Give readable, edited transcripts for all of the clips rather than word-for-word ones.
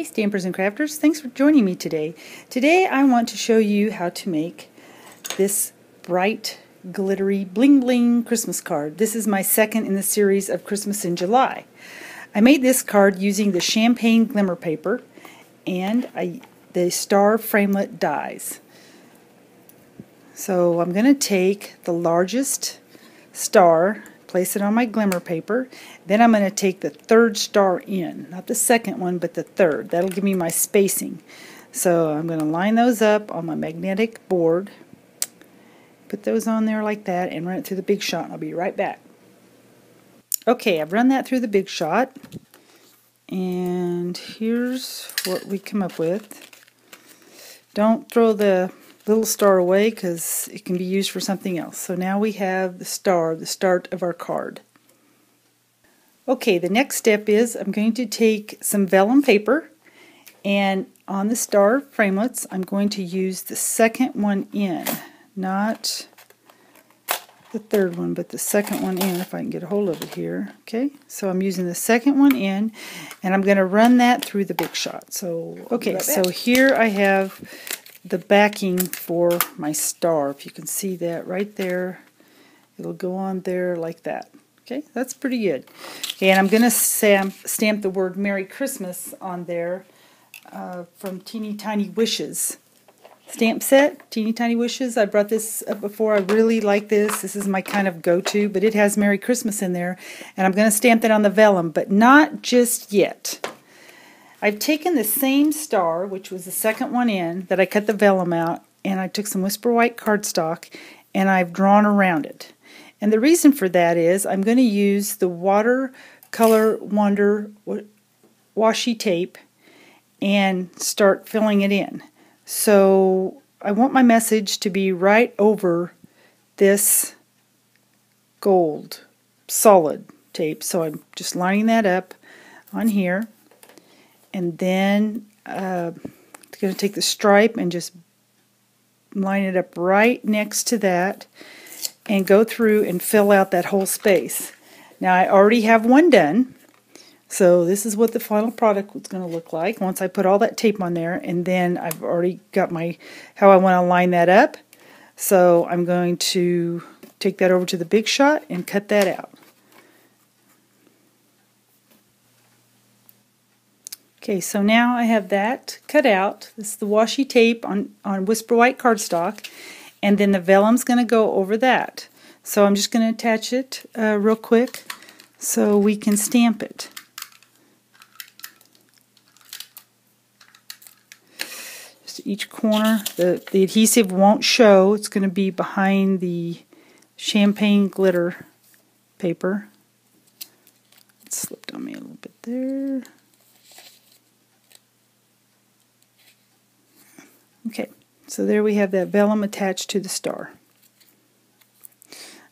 Hey Stampers and Crafters, thanks for joining me today. Today I want to show you how to make this bright, glittery, bling bling Christmas card. This is my second in the series of Christmas in July. I made this card using the champagne glimmer paper and the star framelit dies. So I'm going to take the largest star, place it on my glimmer paper. Then I'm going to take the third star in, not the second one, but the third. That'll give me my spacing. So I'm going to line those up on my magnetic board, put those on there like that, and run it through the Big Shot. I'll be right back. Okay, I've run that through the Big Shot, and here's what we come up with. Don't throw the little star away because it can be used for something else. So now we have the star, the start of our card. Okay, the next step is I'm going to take some vellum paper, and on the star framelits I'm going to use the second one in, not the third one, but the second one in, if I can get a hold of it here. Okay, so I'm using the second one in, and I'm going to run that through the Big Shot. So okay, so here I have the backing for my star. If you can see that right there, it'll go on there like that. Okay, that's pretty good. Okay, and I'm going to stamp the word Merry Christmas on there from Teeny Tiny Wishes stamp set, Teeny Tiny Wishes. I brought this up before. I really like this. This is my kind of go-to, but it has Merry Christmas in there, and I'm going to stamp that on the vellum, but not just yet. I've taken the same star, which was the second one in, that I cut the vellum out, and I took some Whisper White cardstock, and I've drawn around it. And the reason for that is I'm going to use the Watercolor Wonder washi tape and start filling it in. So I want my message to be right over this gold solid tape. So I'm just lining that up on here. And then I'm going to take the stripe and just line it up right next to that and go through and fill out that whole space. Now I already have one done, so this is what the final product is going to look like once I put all that tape on there, and then I've already got my how I want to line that up. So I'm going to take that over to the Big Shot and cut that out. Okay, so now I have that cut out. This is the washi tape on Whisper White cardstock, and then the vellum's going to go over that. So I'm just going to attach it real quick so we can stamp it. Just each corner. The adhesive won't show. It's going to be behind the champagne glitter paper. It slipped on me a little bit there. Okay, so there we have that vellum attached to the star.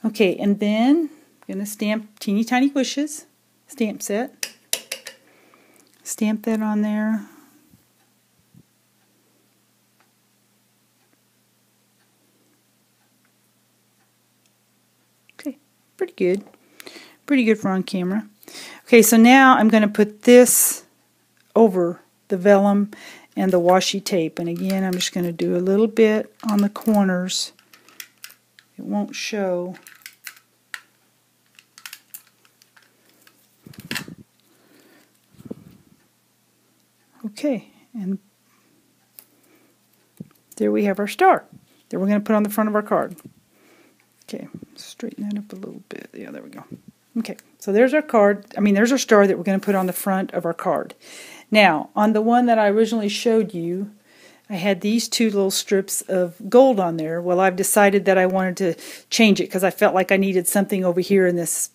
Okay, and then I'm going to stamp Teeny Tiny Wishes stamp set. Stamp that on there. Okay, pretty good. Pretty good for on camera. Okay, so now I'm going to put this over the vellum and the washi tape, and again I'm just going to do a little bit on the corners. It won't show. Okay, and there we have our star that we're going to put on the front of our card. Okay, straighten that up a little bit. Yeah, there we go. Okay, so there's our card. There's our star that we're going to put on the front of our card. Now, on the one that I originally showed you, I had these two little strips of gold on there. Well, I've decided that I wanted to change it because I felt like I needed something over here in this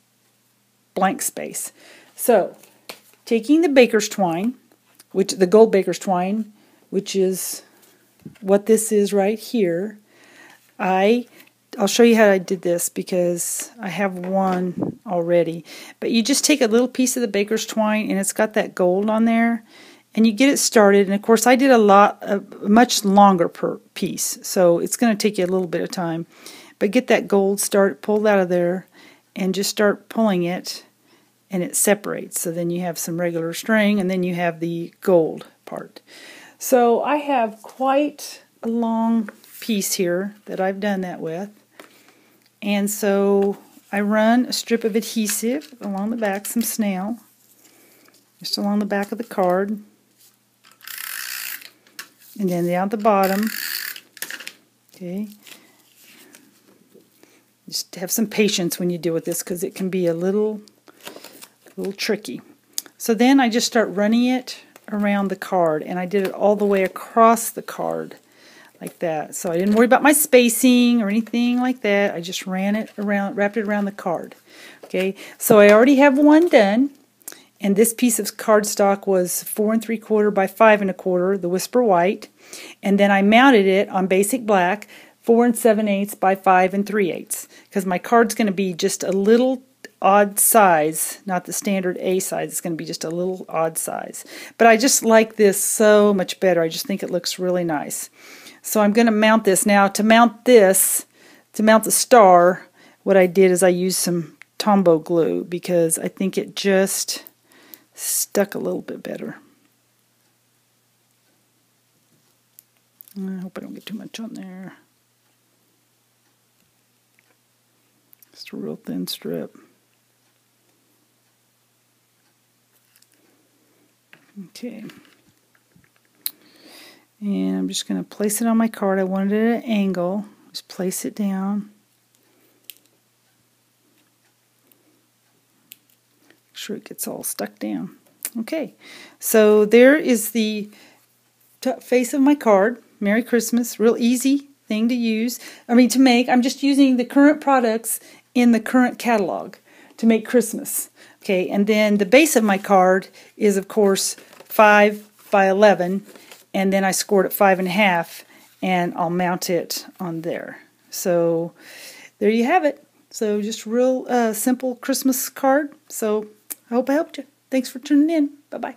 blank space. So, taking the baker's twine, the gold baker's twine, which is what this is right here, I'll show you how I did this because I have one already. But you just take a little piece of the baker's twine, and it's got that gold on there, and you get it started. And of course I did a much longer per piece, so it's going to take you a little bit of time. But get that gold pulled out of there and just start pulling it, and it separates. So then you have some regular string, and then you have the gold part. So I have quite a long piece here that I've done that with. And so I run a strip of adhesive along the back, some snail, just along the back of the card. And then down at the bottom. Okay. Just have some patience when you deal with this because it can be a little tricky. So then I just start running it around the card, and I did it all the way across the card like that. So I didn't worry about my spacing or anything like that. I just ran it around, wrapped it around the card. Okay, so I already have one done, and this piece of cardstock was 4 3/4 by 5 1/4, the Whisper White, and then I mounted it on basic black, 4 7/8 by 5 3/8, because my card's going to be just a little odd size, not the standard A size. It's going to be just a little odd size. But I just like this so much better. I just think it looks really nice. So I'm going to mount this. Now to mount this, to mount the star, what I did is I used some Tombow glue because I think it just stuck a little bit better. I hope I don't get too much on there. Just a real thin strip. Okay. And I'm just going to place it on my card. I wanted it at an angle. Just place it down. Make sure it gets all stuck down. Okay. So there is the face of my card. Merry Christmas. Real easy thing to use. To make. I'm just using the current products in the current catalog to make Christmas. Okay, and then the base of my card is, of course, 5 by 11, and then I scored it 5 1/2, and I'll mount it on there. So there you have it. So just real simple Christmas card. So I hope I helped you. Thanks for tuning in. Bye-bye.